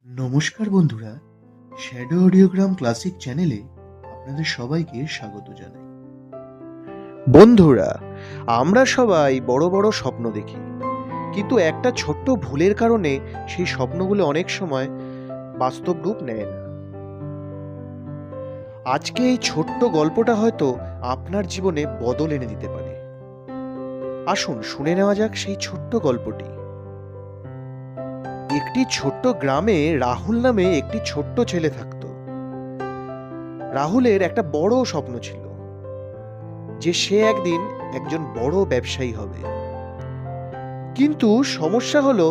নমস্কার বন্ধুরা, shadow অডিওগ্রাম classic চ্যানেলে আপনাদের সবাইকে স্বাগত জানাই। বন্ধুরা, আমরা সবাই বড় বড় স্বপ্ন দেখি, কিন্তু একটা ছোট্ট ভুলের কারণে সেই স্বপ্নগুলো অনেক সময় বাস্তব রূপ নেয় না। আজকে এই ছোট্ট গল্পটা হয়তো আপনার জীবনে বদল এনে দিতে পারে। আসুন শুনে নেওয়া যাক সেই ছোট্ট গল্পটি। একটি ছোট্ট গ্রামে রাহুল নামে একটি ছোট্ট ছেলে থাকতো। রাহুলের একটা বড় স্বপ্ন ছিল যে সে একদিন একজন বড় ব্যবসায়ী হবে। কিন্তু সমস্যা হলো,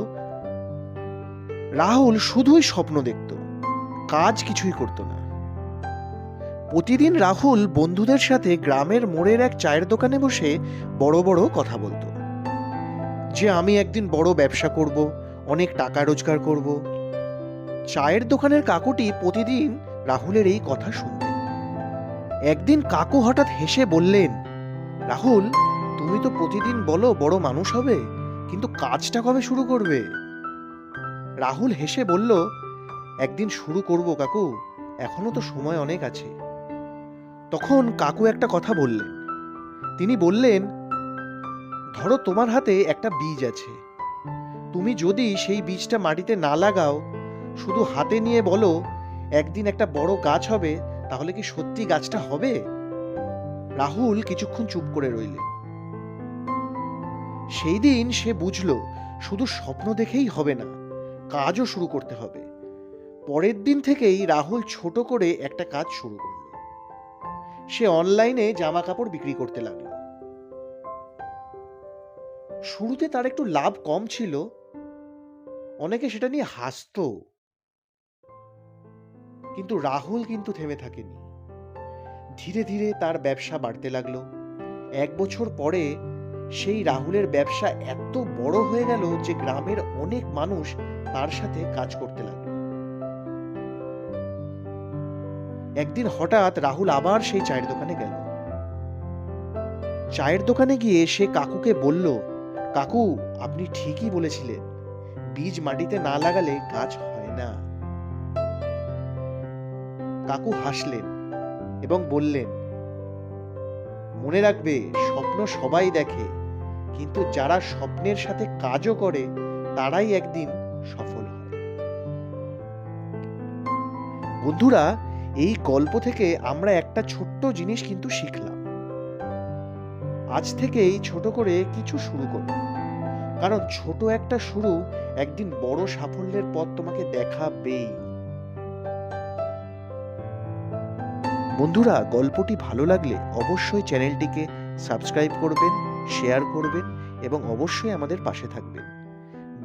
রাহুল শুধুই স্বপ্ন দেখত, কাজ কিছুই করত না। প্রতিদিন রাহুল বন্ধুদের সাথে গ্রামের মোড়ের এক চায়ের দোকানে বসে বড় বড় কথা বলতো যে আমি একদিন বড় ব্যবসা করব, অনেক টাকা রোজগার করব। চায়ের দোকানের কাকুটি প্রতিদিন রাহুলের এই কথা শুনতেন। একদিন কাকু হঠাৎ হেসে বললেন, রাহুল, তুমি তো প্রতিদিন বলো বড় মানুষ হবে, কিন্তু কাজটা কবে শুরু করবে? রাহুল হেসে বলল, একদিন শুরু করব কাকু, এখনো তো সময় অনেক আছে। তখন কাকু একটা কথা বললেন। তিনি বললেন, ধরো তোমার হাতে একটা বীজ আছে। তুমি যদি সেই বীজটা মাটিতে না লাগাও, শুধু হাতে নিয়ে বলো একদিন একটা বড় গাছ হবে, তাহলে কি সত্যি গাছটা হবে? রাহুল কিছুক্ষণ চুপ করে রইলেন। সেই দিন সে বুঝলো, শুধু স্বপ্ন দেখেই হবে না, কাজও শুরু করতে হবে। পরের দিন থেকেই রাহুল ছোট করে একটা কাজ শুরু করলো। সে অনলাইনে জামা কাপড় বিক্রি করতে লাগলো। শুরুতে তার একটু লাভ কম ছিল, অনেকে সেটা নিয়ে হাসতো, কিন্তু রাহুল কিন্তু থেমে থাকেনি। ধীরে ধীরে তার ব্যবসা বাড়তে লাগলো। 1 বছর পরে সেই রাহুলের ব্যবসা এত বড় হয়ে গেল যে গ্রামের অনেক মানুষ তার সাথে কাজ করতে লাগলো। একদিন হঠাৎ রাহুল আবার সেই চায়ের দোকানে গেল। চায়ের দোকানে গিয়ে সে কাকুকে বলল, কাকু, আপনি ঠিকই বলেছিলেন, বীজ মাটিতে না লাগালে গাছ হয় না। কাকু হাসলেন এবং বললেন, মনে রাখবে, স্বপ্ন সবাই দেখে, কিন্তু যারা স্বপ্নের সাথে কাজও করে তারাই একদিন সফল হয়। বন্ধুরা, এই গল্প থেকে আমরা একটা ছোট্ট জিনিস কিন্তু শিখলাম। আজ থেকেই ছোট করে কিছু শুরু করুন, কারণ ছোট একটা শুরু একদিন বড় সাফল্যের পথ তোমাকে দেখাবেই। বন্ধুরা, গল্পটি ভালো লাগলে অবশ্যই চ্যানেলটিকে সাবস্ক্রাইব করবেন, শেয়ার করবেন এবং অবশ্যই আমাদের পাশে থাকবেন।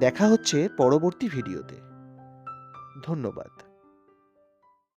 দেখা হচ্ছে পরবর্তী ভিডিওতে। ধন্যবাদ।